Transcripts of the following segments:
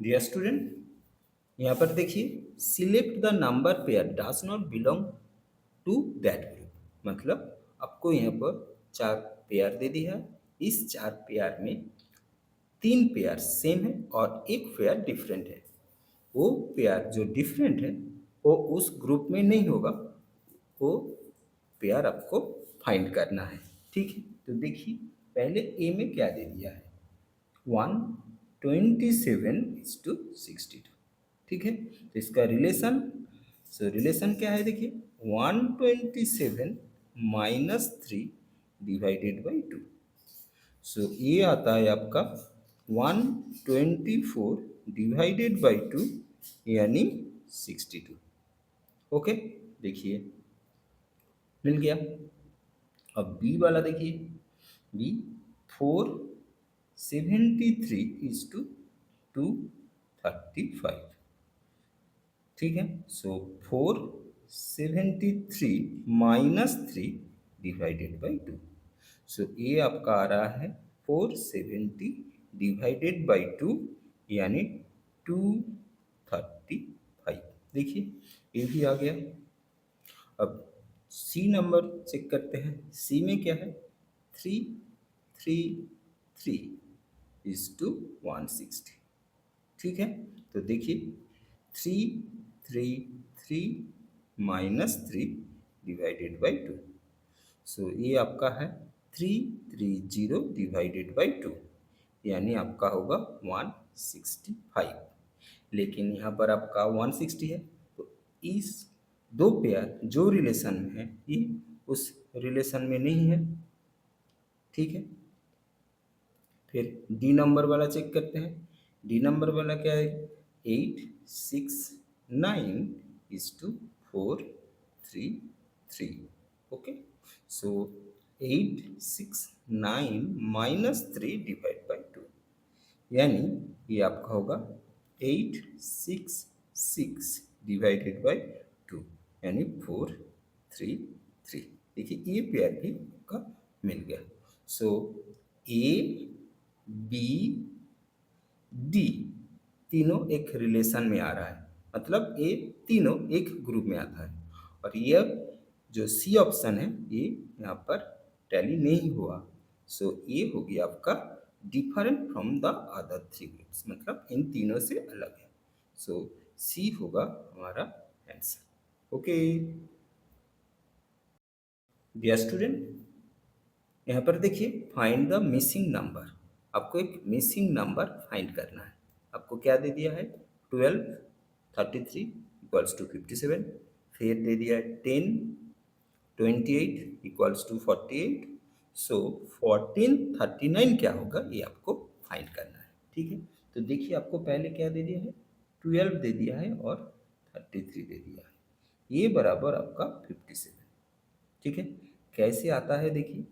Dear student, यहाँ पर देखिए, select the number pair does not belong to that group. मतलब आपको यहाँ पर चार पेयर दे दिया है। इस चार पेयर में तीन पेयर सेम है और एक पेयर डिफरेंट है। वो पेयर जो डिफरेंट है वो उस ग्रुप में नहीं होगा। वो पेयर आपको फाइंड करना है। ठीक है, तो देखिए पहले ए में क्या दे दिया है, 127:62। ठीक है, तो इसका रिलेशन, रिलेशन क्या है देखिए, 127 -3 / 2। ये आता है आपका 124/2 यानी 62। ओके, देखिए मिल गया। अब बी वाला देखिए, बी 473:235। ठीक है, 473 -3 / 2। ये आपका आ रहा है 470/2 यानी 235। देखिए ये भी आ गया। अब सी नंबर चेक करते हैं। सी में क्या है, 333:160। ठीक है, तो देखिए 333 -3 / 2। ये आपका है 330/2 यानी आपका होगा 165। लेकिन यहाँ पर आपका 160 है, तो इस दो पेयर जो रिलेशन में है ये उस रिलेशन में नहीं है। ठीक है, फिर डी नंबर वाला चेक करते हैं। डी नंबर वाला क्या है, 869:433। ओके, सो 869 -3 / 2 यानी ये आपका होगा 866/2 यानी 433। देखिए ये पेयर भी आपका मिल गया। ए बी डी तीनों एक रिलेशन में आ रहा है, मतलब ये तीनों एक ग्रुप में आता है। और ये जो सी ऑप्शन है ये यहाँ पर टैली नहीं हुआ। ये हो गया आपका different from the other three groups, मतलब इन तीनों से अलग है। सी होगा हमारा आंसर। ओके डियर स्टूडेंट, यहाँ पर देखिए फाइंड द मिसिंग नंबर। आपको एक मिसिंग नंबर फाइंड करना है। आपको क्या दे दिया है, 12:33 = 57। फिर दे दिया है 10:28 = 48। 1439 क्या होगा ये आपको फाइंड करना है। ठीक है, तो देखिए आपको पहले क्या दे दिया है, 12 दे दिया है और 33 दे दिया है। ये बराबर आपका 57। ठीक है, कैसे आता है देखिए।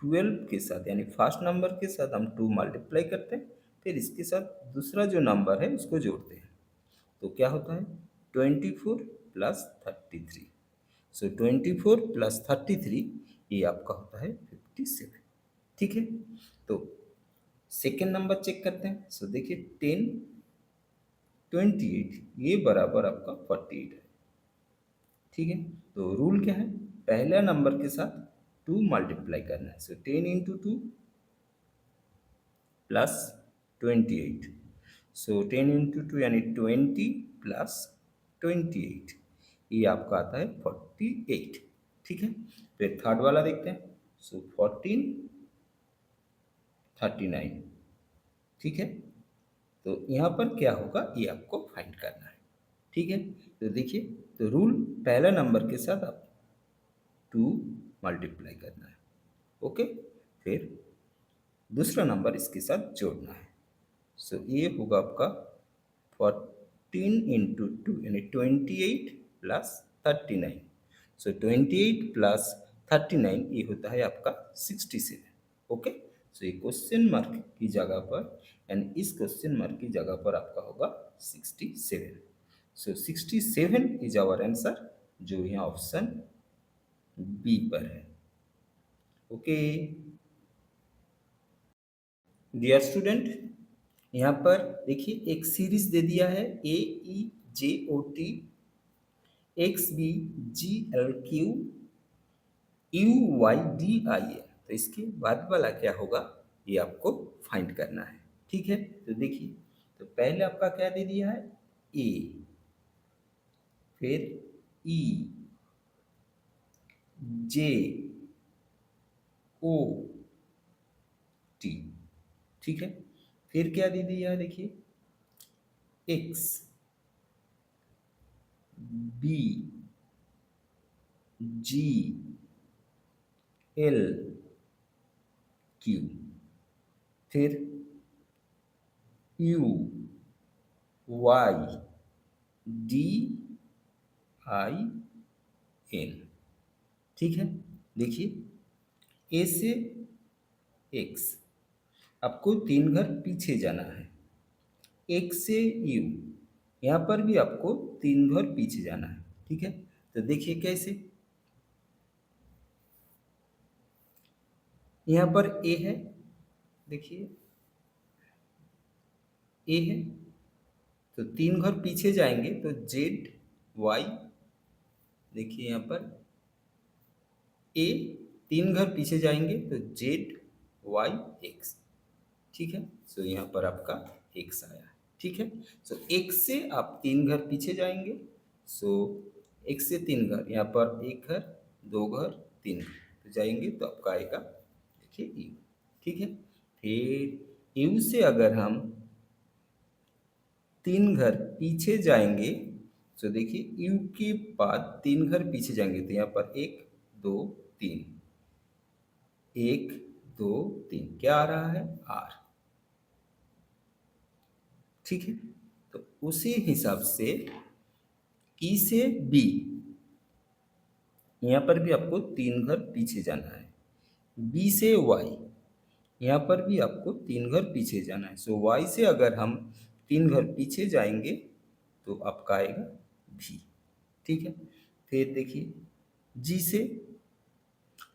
12 के साथ यानी फर्स्ट नंबर के साथ हम 2 मल्टीप्लाई करते हैं, फिर इसके साथ दूसरा जो नंबर है उसको जोड़ते हैं। तो क्या होता है, 24 + 33। 24 + 33 ये आपका होता है 57। ठीक है, तो सेकेंड नंबर चेक करते हैं। देखिए 10:28 ये बराबर आपका 48 है। ठीक है, तो रूल क्या है, पहला नंबर के साथ 2 मल्टीप्लाई करना है। 10 × 2 + 28। 10 × 2 यानी 20 + 28 ये आपका आता है 48। ठीक है, फिर थर्ड वाला देखते हैं। 14 39। ठीक है, तो यहाँ पर क्या होगा ये आपको फाइंड करना है। ठीक है, तो देखिए, तो रूल पहला नंबर के साथ आप 2 मल्टीप्लाई करना है। ओके, फिर दूसरा नंबर इसके साथ जोड़ना है। ये होगा आपका 14 × 2 यानी 28 + 39। 28 + 39 ये होता है आपका 67। ओके, ये क्वेश्चन मार्क की जगह पर यानी इस क्वेश्चन मार्क की जगह पर आपका होगा 67। 67 इज आवर आंसर, जो यहाँ ऑप्शन बी पर है। ओके डियर स्टूडेंट, यहाँ पर देखिए एक सीरीज दे दिया है A E J O T X B G L Q U Y D I है। तो इसके बाद वाला क्या होगा ये आपको फाइंड करना है। ठीक है, तो देखिए तो पहले आपका क्या दे दिया है ए, फिर ई जे ओ टी। ठीक है, फिर क्या दे दिया है देखिए X B G L Q, फिर U Y D I N. ठीक है, देखिए ए से एक्स आपको 3 घर पीछे जाना है, एक्स से यू यहाँ पर भी आपको 3 घर पीछे जाना है। ठीक है, तो देखिए कैसे, यहाँ पर ए है, देखिए ए है तो 3 घर पीछे जाएंगे तो जेड वाई, देखिए यहाँ पर ए 3 घर पीछे जाएंगे तो जेड वाई एक्स। ठीक है, सो यहाँ पर आपका एक्स आया। ठीक है, सो एक्स से आप 3 घर पीछे जाएंगे, सो एक्स से 3 घर, यहाँ पर एक घर, 2 घर, 3 घर तो जाएंगे तो आपका आएगा देखिए यू। ठीक है, फिर यू से अगर हम 3 घर पीछे जाएंगे तो देखिए यू के बाद 3 घर पीछे जाएंगे तो यहाँ पर 1 2 3, 1 2 3 क्या आ रहा है आर। ठीक है, तो उसी हिसाब से ई से बी यहाँ पर भी आपको 3 घर पीछे जाना है, बी से वाई यहाँ पर भी आपको 3 घर पीछे जाना है। सो वाई से अगर हम 3 घर पीछे जाएंगे तो आपका आएगा भी। ठीक है, फिर देखिए जी से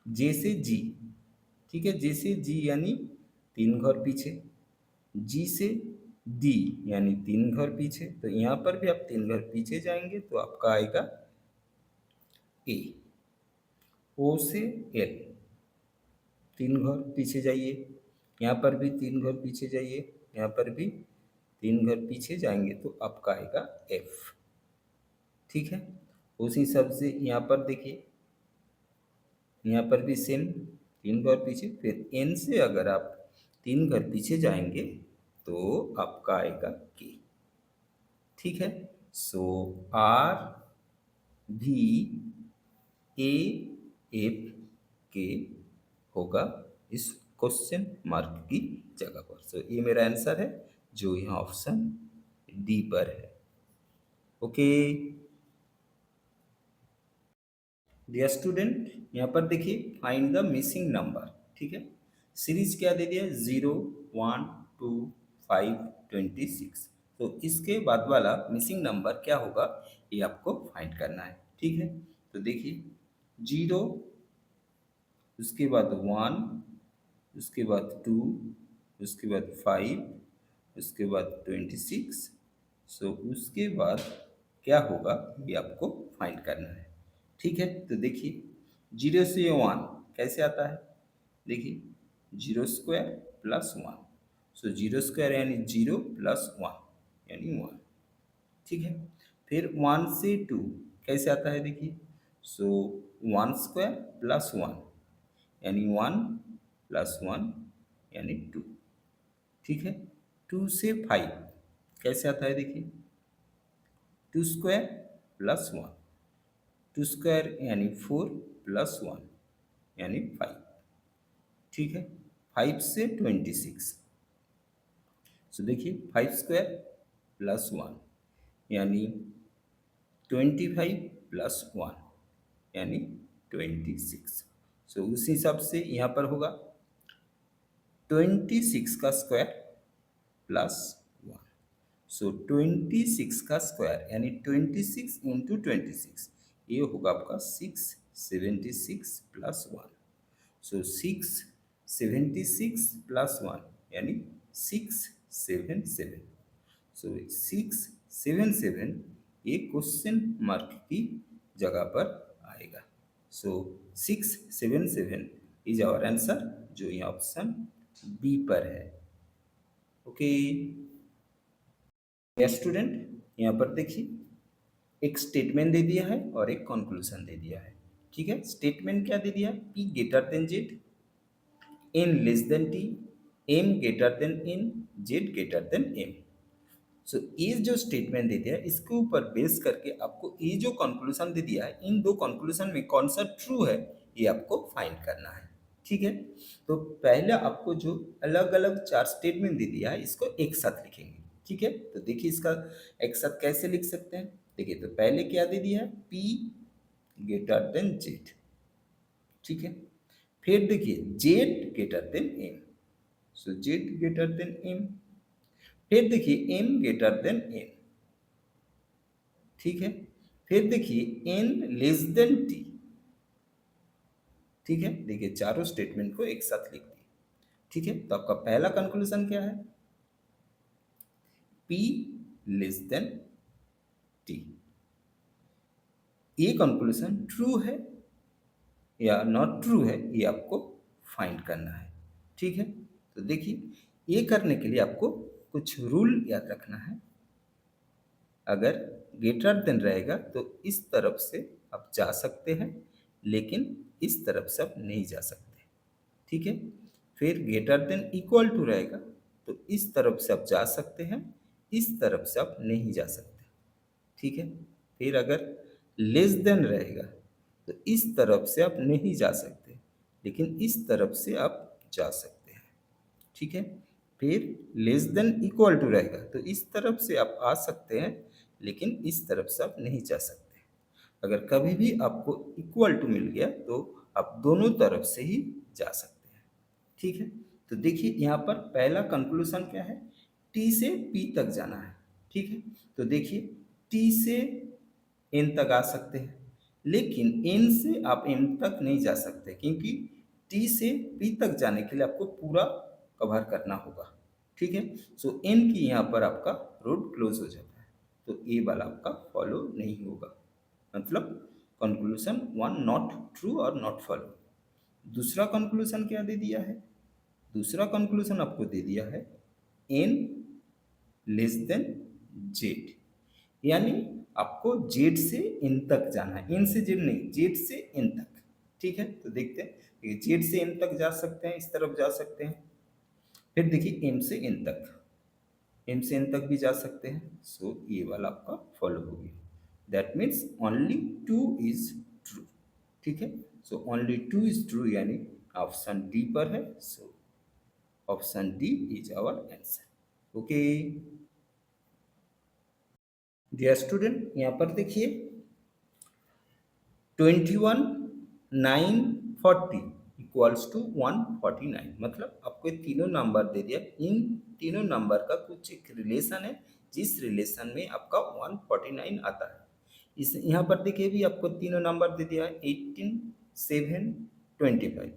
जे से जी, ठीक है जे से जी यानी 3 घर पीछे, जी से डी यानी 3 घर पीछे, तो यहाँ पर भी आप 3 घर पीछे जाएंगे तो आपका आएगा ए। ओ से एल 3 घर पीछे जाइए, यहाँ पर भी 3 घर पीछे जाइए, यहाँ पर भी 3 घर पीछे जाएंगे तो आपका आएगा एफ। ठीक है, उसी हिसाब से यहाँ पर देखिए यहाँ पर भी सेम 3 घर पीछे, फिर एन से अगर आप 3 घर पीछे जाएंगे तो आपका आएगा के। ठीक है, सो आर भी ए एफ के होगा इस क्वेश्चन मार्क की जगह पर। सो ये मेरा आंसर है जो यहाँ ऑप्शन डी पर है। ओके डियर स्टूडेंट, यहाँ पर देखिए फाइंड द मिसिंग नंबर। ठीक है, सीरीज क्या दे दिया 0 1 2 5 26, तो इसके बाद वाला मिसिंग नंबर क्या होगा ये आपको फाइंड करना है। ठीक है, तो देखिए 0, उसके बाद 1, उसके बाद 2, उसके बाद 5, उसके बाद 26, सो उसके बाद क्या होगा ये आपको फाइंड करना है। ठीक है, तो देखिए 0 से 1 कैसे आता है, देखिए 0 स्क्वायर प्लस 1, सो 0 स्क्वायर यानी 0 प्लस 1 यानी 1। ठीक है, फिर 1 से 2 कैसे आता है देखिए, सो 1 स्क्वायर प्लस 1 यानी 1 प्लस 1 यानी 2। ठीक है, 2 से 5 कैसे आता है देखिए, 2 स्क्वायर प्लस 1, 2 स्क्वायर यानी 4 प्लस 1 यानी 5। ठीक है, 5 से 26, सो देखिए 5 स्क्वायर प्लस 1 यानी 25 प्लस 1 यानी 26। सो उस हिसाब से यहाँ पर होगा 26 का स्क्वायर प्लस 1, सो 26 का स्क्वायर यानी 26 इंटू 26 ये होगा आपका 676 प्लस 1, सो 676 प्लस 1 यानी 7 7। सो 6 7 7 ये क्वेश्चन मार्क की जगह पर आएगा। सो 6 7 7 इज आवर आंसर, जो ये ऑप्शन बी पर है। ओके स्टूडेंट, यहाँ पर देखिए एक स्टेटमेंट दे दिया है और एक कंक्लूजन दे दिया है। ठीक है, स्टेटमेंट क्या दे दिया? P greater than Z, N less than T, M greater than N, Z greater than M. So ये जो स्टेटमेंट दे दिया है इसके ऊपर बेस करके आपको ये जो कंक्लूजन दे दिया है, इन दो कंक्लूजन में कौन सा ट्रू है ये आपको फाइंड करना है। ठीक है, तो पहले आपको जो अलग अलग चार स्टेटमेंट दे दिया है इसको एक साथ लिखेंगे। ठीक है, तो देखिए इसका एक साथ कैसे लिख सकते हैं। देखिए, तो पहले क्या दे दिया है? P greater than Z. ठीक है, फिर देखिए जेड ग्रेटर देन एम, सो जेड ग्रेटर देन एम। फिर देखिए एम ग्रेटर देन एन। ठीक है, फिर देखिए एन लेस देन टी। ठीक है, देखिए चारों स्टेटमेंट को एक साथ लिख दिए। ठीक है, तो आपका पहला कंक्लूजन क्या है? P less than T. ये कंक्लूजन ट्रू है या नॉट ट्रू है ये आपको फाइंड करना है। ठीक है, तो देखिए ये करने के लिए आपको कुछ रूल याद रखना है। अगर ग्रेटर देन रहेगा तो इस तरफ से आप जा सकते हैं, लेकिन इस तरफ से आप नहीं जा सकते। ठीक है, फिर ग्रेटर देन इक्वल टू रहेगा तो इस तरफ से आप जा सकते हैं, इस तरफ से आप नहीं जा सकते। ठीक है, फिर अगर लेस देन रहेगा तो इस तरफ से आप नहीं जा सकते, लेकिन इस तरफ से आप जा सकते हैं। ठीक है, फिर लेस देन इक्वल टू रहेगा तो इस तरफ से आप आ सकते हैं, लेकिन इस तरफ से आप नहीं जा सकते। अगर कभी भी आपको इक्वल टू मिल गया तो आप दोनों तरफ से ही जा सकते हैं। ठीक है, तो देखिए यहाँ पर पहला कंक्लूजन क्या है? टी से पी तक जाना है। ठीक है, तो देखिए टी से एन तक आ सकते हैं, लेकिन एन से आप एम तक नहीं जा सकते, क्योंकि टी से पी तक जाने के लिए आपको पूरा कवर करना होगा। ठीक है, सो एन की यहाँ पर आपका रोड क्लोज हो जाता है, तो ए वाला आपका फॉलो नहीं होगा। मतलब कंक्लूजन वन नॉट ट्रू और नॉट फॉलो। दूसरा कंक्लूजन क्या दे दिया है? दूसरा कंक्लूजन आपको दे दिया है एन लेस देन जेड, यानी आपको जेड से एन तक जाना है, एन से जेड नहीं, जेड से एन तक। ठीक है, तो देखते हैं जेड से एन तक जा सकते हैं, इस तरफ जा सकते हैं। फिर देखिए एम से एन तक, एम से एन तक भी जा सकते हैं। सो ये वाला आपका फॉलो हो गया। That means only two is true. ठीक है, so only two is true, यानी ऑप्शन डी पर है। So option D is our answer. Okay dear student, यहाँ पर देखिए 21 9 40 इक्वल्स टू 149, मतलब आपको ये तीनों नंबर दे दिया। इन तीनों नंबर का कुछ एक रिलेशन है, जिस रिलेशन में आपका 149 आता है। इस यहाँ पर देखिए भी आपको तीनों नंबर दे दिया है 18 7 25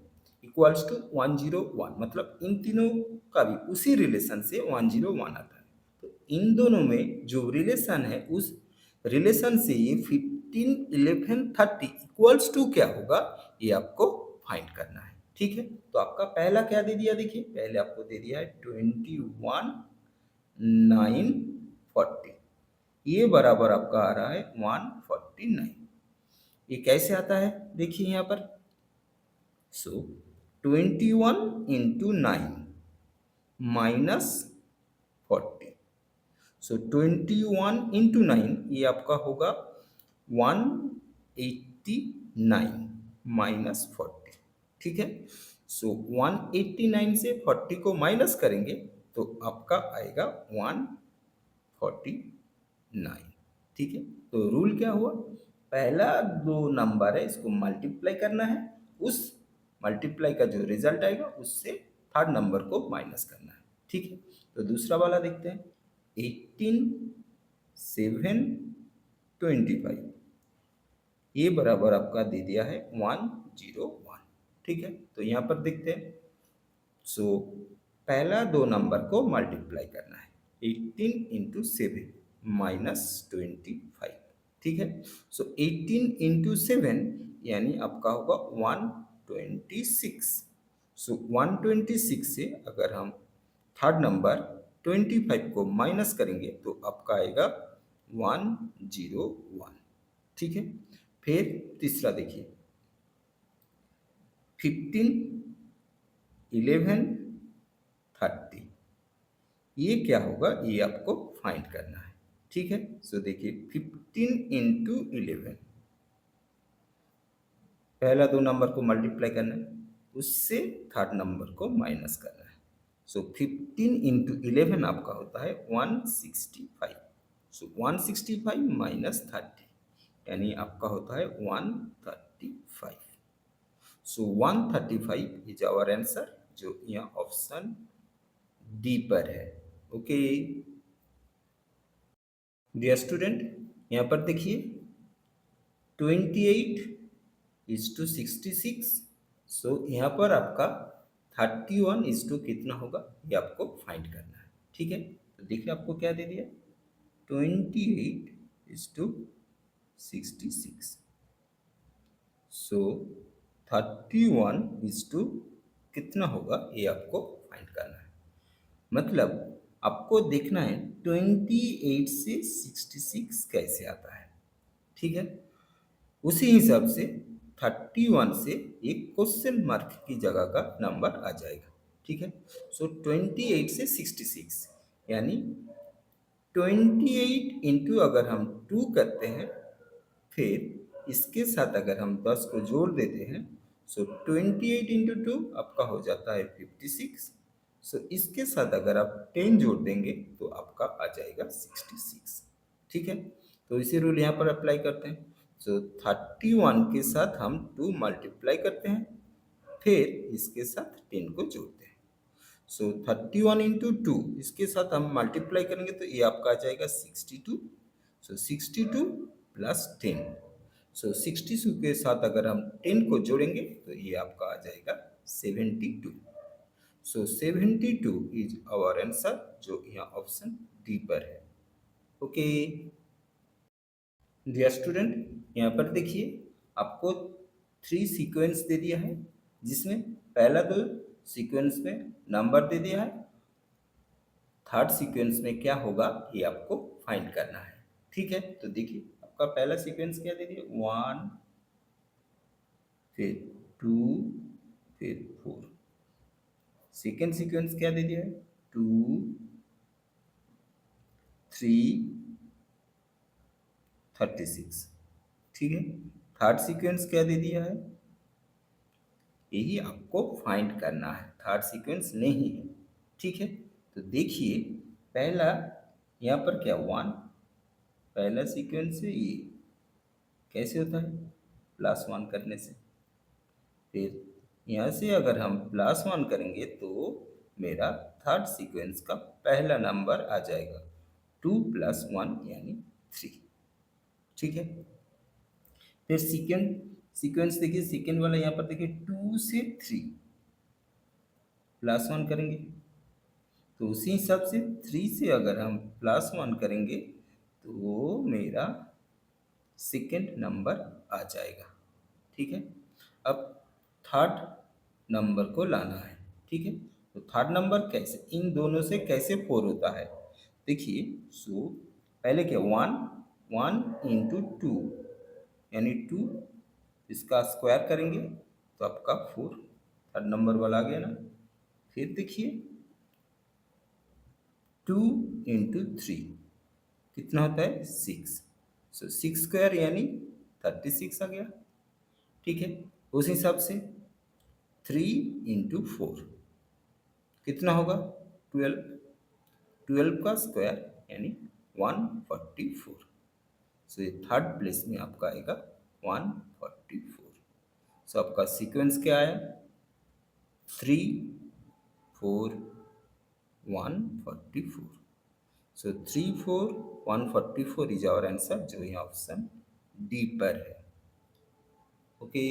इक्वल्स टू 101, मतलब इन तीनों का भी उसी रिलेशन से 101 आता है। तो इन दोनों में जो रिलेशन है उस रिलेशन से ये 15 11 30 इक्वल्स टू क्या होगा ये आपको फाइंड करना है। ठीक है, तो आपका पहला क्या दे दिया? देखिए पहले आपको दे दिया है 21 9 40, ये बराबर आपका आ रहा है 149। ये कैसे आता है देखिए यहाँ पर। सो 21 इंटू 9 माइनस 40, सो 21 इंटू 9 ये आपका होगा 189 माइनस 40। ठीक है, सो 189 से 40 को माइनस करेंगे तो आपका आएगा 149। ठीक है, तो रूल क्या हुआ? पहला दो नंबर है इसको मल्टीप्लाई करना है, उस मल्टीप्लाई का जो रिजल्ट आएगा उससे थर्ड नंबर को माइनस करना है। ठीक है, तो दूसरा वाला देखते हैं 18 7 25, ये बराबर आपका दे दिया है 101। ठीक है, तो यहाँ पर देखते हैं। सो पहला दो नंबर को मल्टीप्लाई करना है। 18 इंटू 7 माइनस 25, ठीक है। सो 18 इंटू 7 यानी आपका होगा 126। सो 126 से अगर हम थर्ड नंबर 25 को माइनस करेंगे तो आपका आएगा 101, ठीक है। फिर तीसरा देखिए, 15, 11, 30, ये क्या होगा, ये आपको फाइंड करना है, ठीक है। सो देखिए 15 इंटू 11, पहला दो नंबर को मल्टीप्लाई करना है, उससे थर्ड नंबर को माइनस करना है। सो 15 इंटू 11 आपका होता है 165। सो 165 माइनस 30 यानी आपका होता है 135। सो 135 इज आवर आंसर, जो यहाँ ऑप्शन डी पर है। ओके डियर स्टूडेंट, यहाँ पर देखिए 28:66। सो यहाँ पर आपका 31 कितना होगा, ये आपको फाइंड करना है, ठीक है। तो देखिए आपको क्या दे दिया, 28:66। सो 31 कितना होगा, ये आपको फाइंड करना है। मतलब आपको देखना है 28 से 66 कैसे आता है, ठीक है। उसी हिसाब से 31 से एक क्वेश्चन मार्क की जगह का नंबर आ जाएगा, ठीक है। सो 28 से 66 यानी 28 इंटू अगर हम 2 करते हैं, फिर इसके साथ अगर हम 10 को जोड़ देते हैं, सो 28 इंटू 2 आपका हो जाता है 56। सो इसके साथ अगर आप 10 जोड़ देंगे तो आपका आ जाएगा 66, ठीक है। तो इसी रूल यहाँ पर अप्लाई करते हैं। सो 31 के साथ हम 2 मल्टीप्लाई करते हैं, फिर इसके साथ 10 को जोड़ते हैं। सो 31 इंटू 2 इसके साथ हम मल्टीप्लाई करेंगे तो ये आपका आ जाएगा 62। सो 62 प्लस 10, सो 62 के साथ अगर हम 10 को जोड़ेंगे तो ये आपका आ जाएगा 72। सो 72 इज आवर आंसर, जो यहाँ ऑप्शन डी पर है। ओके डियर स्टूडेंट, यहाँ पर देखिए आपको 3 सीक्वेंस दे दिया है, जिसमें पहला दो सीक्वेंस में नंबर दे दिया है, थर्ड सीक्वेंस में क्या होगा ये आपको फाइंड करना है, ठीक है। तो देखिए आपका पहला सीक्वेंस क्या दे दिया, 1, फिर 2, फिर 4। सेकेंड सीक्वेंस क्या दे दिया है, 2, 3, 36, ठीक है। थर्ड सीक्वेंस क्या दे दिया है, यही आपको फाइंड करना है, थर्ड सीक्वेंस नहीं है, ठीक है। तो देखिए पहला यहाँ पर क्या 1, पहला सीक्वेंस है ये, कैसे होता है, +1 करने से। फिर यहाँ से अगर हम +1 करेंगे तो मेरा थर्ड सीक्वेंस का पहला नंबर आ जाएगा 2 + 1 यानी 3, ठीक है। फिर सेकेंड सीक्वेंस देखिए, सेकेंड वाला यहाँ पर देखिए 2 से 3 +1 करेंगे, तो उसी हिसाब से 3 से अगर हम +1 करेंगे तो मेरा सेकेंड नंबर आ जाएगा, ठीक है। अब थर्ड नंबर को लाना है, ठीक है। तो थर्ड नंबर कैसे, इन दोनों से कैसे 4 होता है, देखिए। सो पहले क्या 1, 1 इंटू 2 यानी 2, इसका स्क्वायर करेंगे तो आपका 4 थर्ड नंबर वाला आ गया ना। फिर देखिए 2 इंटू 3 कितना होता है, 6। सो 6 स्क्वायर यानी 36 आ गया, ठीक है। उस हिसाब से 3 इंटू 4 कितना होगा, 12, 12 का स्क्वायर यानी 144। सो ये थर्ड प्लेस में आपका आएगा 144। सो आपका सीक्वेंस क्या आया, 3, 4, 144। सो 3, 4, 144 इज आवर आंसर, जो यहाँ ऑप्शन डी पर है। ओके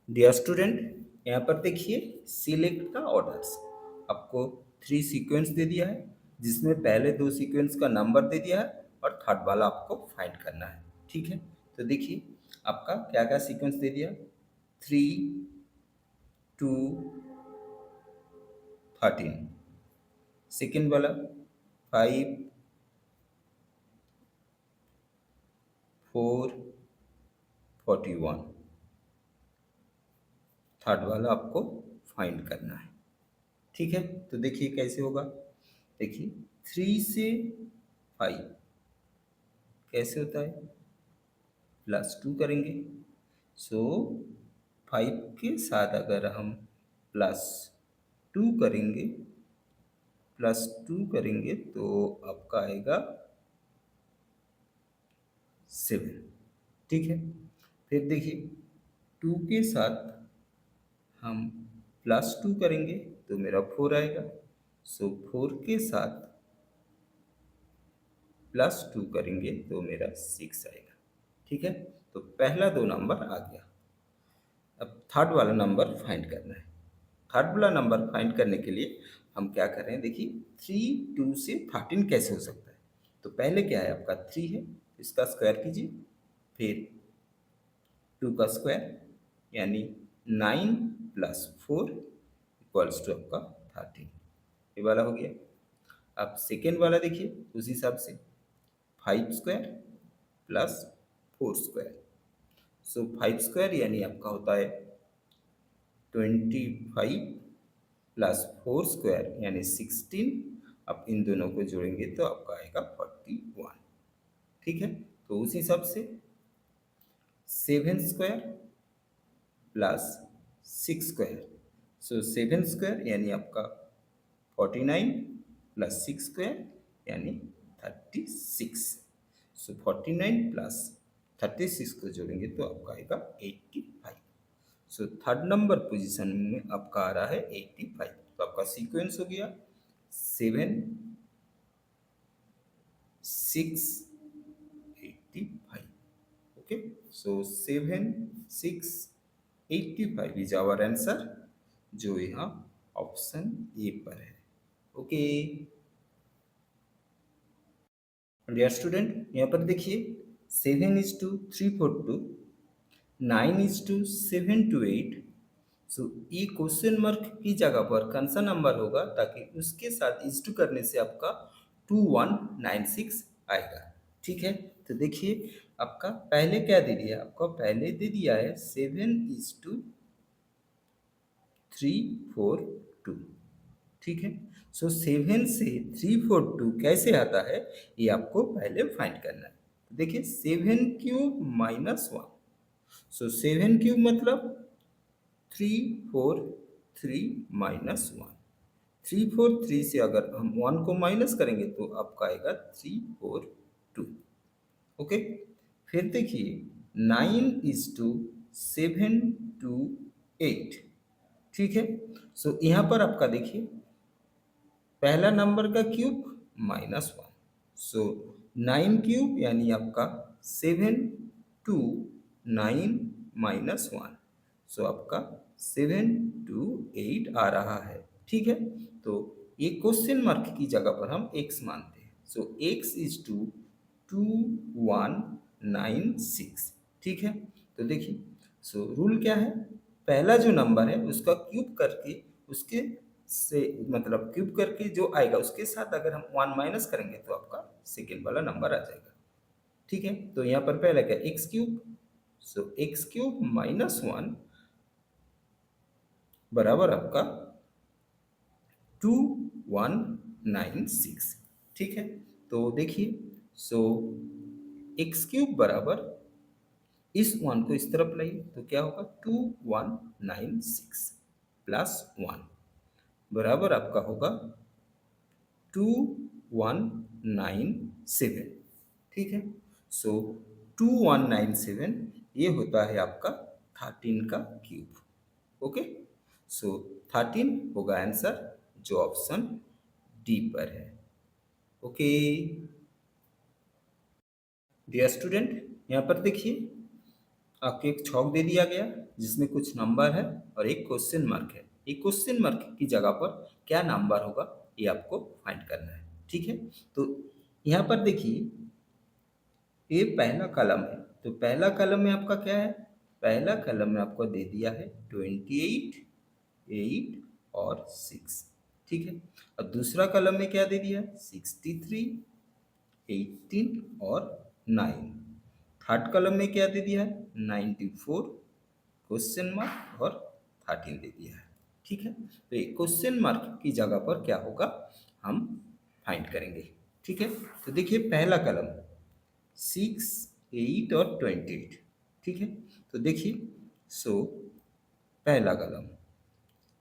डियर स्टूडेंट, यहाँ पर देखिए सिलेक्ट द ऑर्डर्स, आपको 3 सीक्वेंस दे दिया है जिसमें पहले 2 सीक्वेंस का नंबर दे दिया है और थर्ड वाला आपको फाइंड करना है। ठीक है, तो देखिए आपका क्या क्या सीक्वेंस दे दिया, 3 2 13, सेकेंड वाला 5 4 41, थर्ड वाला आपको फाइंड करना है। ठीक है, तो देखिए कैसे होगा, देखिए 3 से 5 कैसे होता है, +2 करेंगे। सो 5 के साथ अगर हम +2 करेंगे, +2 करेंगे तो आपका आएगा 7। ठीक है, फिर देखिए 2 के साथ हम +2 करेंगे तो मेरा 4 आएगा। सो 4 के साथ +2 करेंगे तो मेरा 6 आएगा। ठीक है, तो पहला 2 नंबर आ गया। अब थर्ड वाला नंबर फाइंड करना है। थर्ड वाला नंबर फाइंड करने के लिए हम क्या कर रहे हैं, देखिए 3 2 से 13 कैसे हो सकता है। तो पहले क्या है, आपका 3 है, इसका स्क्वायर कीजिए, फिर 2 का स्क्वायर यानी 9 + 4 = आपका 13, ये वाला हो गया। अब सेकेंड वाला देखिए उस हिसाब से 5 स्क्वायर + 4 स्क्वायर। सो 5 स्क्वायर यानी आपका होता है 25 + 4 स्क्वायर यानी 16। अब इन दोनों को जोड़ेंगे तो आपका आएगा 41। ठीक है, तो उस हिसाब से 7 स्क्वायर + 6 स्क्वायर। सो 7 स्क्वायर यानी आपका 49 + 6 स्क्वायर यानी 36। सो 49 + 36 को जोड़ेंगे तो आपका आएगा 85। सो थर्ड नंबर पोजीशन में आपका आ रहा है 85। तो आपका सीक्वेंस हो गया 7 6 85। Okay, so 7 6 85 is our answer, जो यहाँ ऑप्शन ए पर है। ओके डियर स्टूडेंट, यहाँ पर देखिए 7:342, 9:728। सो ये क्वेश्चन मार्क की जगह पर कौन सा नंबर होगा, ताकि उसके साथ इस टू करने से आपका 2196 आएगा। ठीक है, तो देखिए आपका पहले क्या दे दिया, आपका पहले दे दिया है 7:342। ठीक है, सो 7 से 342 कैसे आता है, ये आपको पहले फाइंड करना है। देखिए 7³ - 1, सो 7³ मतलब 343 - 1। 343 से अगर हम 1 को माइनस करेंगे तो आपका आएगा 342। ओके, फिर देखिए 9:728। ठीक है, सो यहाँ पर आपका देखिए पहला नंबर का क्यूब -1। सो 9³ यानी आपका 729 - 1। सो आपका 728 आ रहा है। ठीक है, तो ये क्वेश्चन मार्क की जगह पर हम x मानते हैं। सो x = 2196। ठीक है, तो देखिए सो रूल क्या है, पहला जो नंबर है उसका क्यूब करके उसके से मतलब क्यूब करके जो आएगा उसके साथ अगर हम 1 माइनस करेंगे तो आपका सेकेंड वाला नंबर आ जाएगा। ठीक है, तो यहाँ पर पहला क्या x³, सो x³ - 1 बराबर आपका 2196। ठीक है, तो देखिए सो x³ बराबर इस 1 को इस तरफ लाइए तो क्या होगा 2196 + 1 बराबर आपका होगा 2197। ठीक है, सो 2197 ये होता है आपका 13 का क्यूब। ओके, सो 13 होगा आंसर, जो ऑप्शन डी पर है। ओके डियर स्टूडेंट, यहाँ पर देखिए आपको एक छॉक दे दिया गया, जिसमें कुछ नंबर है और एक क्वेश्चन मार्क है। एक क्वेश्चन मार्क की जगह पर क्या नंबर होगा ये आपको फाइंड करना है। ठीक है, तो यहाँ पर देखिए ये पहला कॉलम है, तो पहला कॉलम में आपका क्या है, पहला कॉलम में आपको दे दिया है 28, 8 और 6। ठीक है, और दूसरा कॉलम में क्या दे दिया है, 63, 18 और 9। थर्ड कॉलम में क्या दे दिया है, 94, क्वेश्चन मार्क और 13 दे दिया है। ठीक है, तो ये क्वेश्चन मार्क की जगह पर क्या होगा हम फाइंड करेंगे। ठीक है, तो देखिए पहला कॉलम 6, 8 और 28। ठीक है, तो देखिए सो पहला कॉलम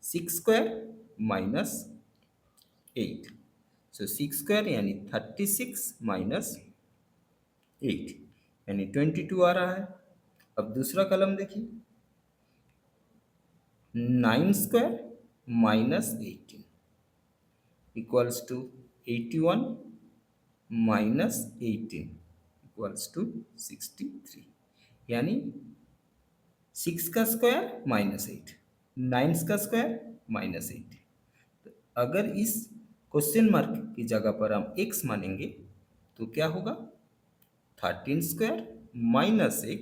6² माइनस 8, सो 6² यानी 36 माइनस 8 यानी 22 आ रहा है। अब दूसरा कॉलम देखिए 9² minus 18 equals to 81 minus 18 equals to 63, यानी 6 का स्क्वायर माइनस 8, 9 का स्क्वायर माइनस 8। तो अगर इस क्वेश्चन मार्क की जगह पर हम x मानेंगे तो क्या होगा, 13² माइनस x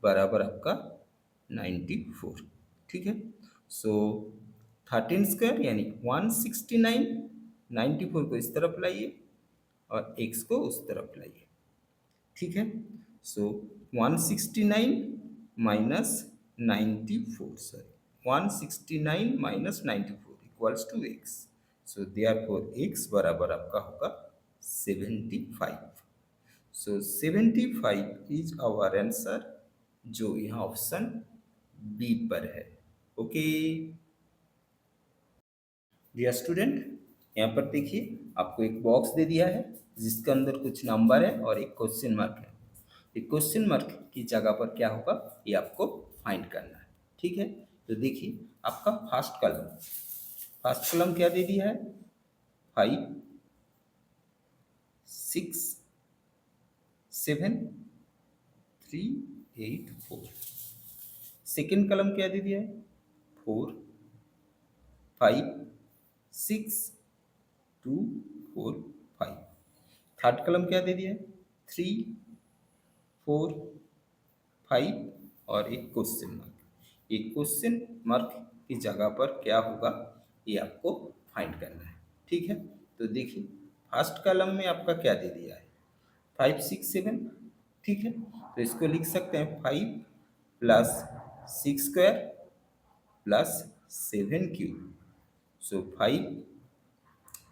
बराबर आपका 94। ठीक है, सो 13² यानी 169, 94 को इस तरफ लाइए और x को उस तरफ लाइए। ठीक है, so 169 minus 94, sorry 169 minus 94 equals to x। So therefore x बराबर आपका होगा 75। सो 75 इज आवर आंसर, जो यहाँ ऑप्शन बी पर है। ओके डियर स्टूडेंट, यहाँ पर देखिए आपको एक बॉक्स दे दिया है जिसके अंदर कुछ नंबर है और एक क्वेश्चन मार्क है। एक क्वेश्चन मार्क की जगह पर क्या होगा ये आपको फाइंड करना है। ठीक है, तो देखिए आपका फर्स्ट कॉलम क्या दे दिया है, 5, 6, 7, 3, 8, 4। सेकेंड कॉलम क्या दे दिया है, 4, 5, 6, 2, 4, 5। थर्ड कॉलम क्या दे दिया है, 3, 4, 5 और एक क्वेश्चन मार्क। एक क्वेश्चन मार्क की जगह पर क्या होगा ये आपको फाइंड करना है। ठीक है, तो देखिए फर्स्ट कॉलम में आपका क्या दे दिया है, 5, 6, 7। ठीक है, तो इसको लिख सकते हैं 5 प्लस 6² प्लस 7³ सो 5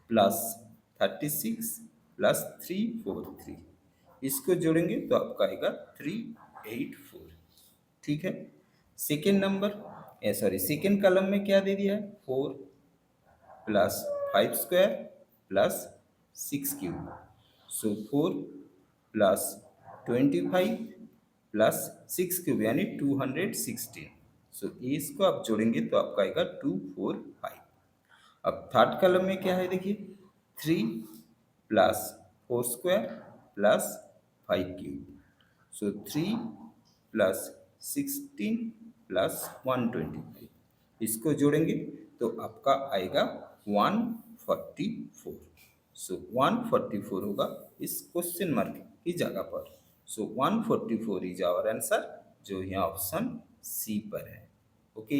प्लस 36 प्लस 343, इसको जोड़ेंगे तो आपका आएगा 384। ठीक है, सेकेंड नंबर सेकेंड कॉलम में क्या दे दिया है, 4 प्लस 5² प्लस 6³ सो 4 प्लस 25 प्लस 6³ यानी 216। सो इसको आप जोड़ेंगे तो आपका आएगा 245। अब थर्ड कॉलम में क्या है देखिए, 3 प्लस 4² प्लस 5³ सो 3 प्लस 16 प्लस 125, इसको जोड़ेंगे तो आपका आएगा 144। सो 144 होगा इस क्वेश्चन मार्क की जगह पर। सो 144 इज आवर आंसर, जो यहाँ ऑप्शन सी पर है। ओके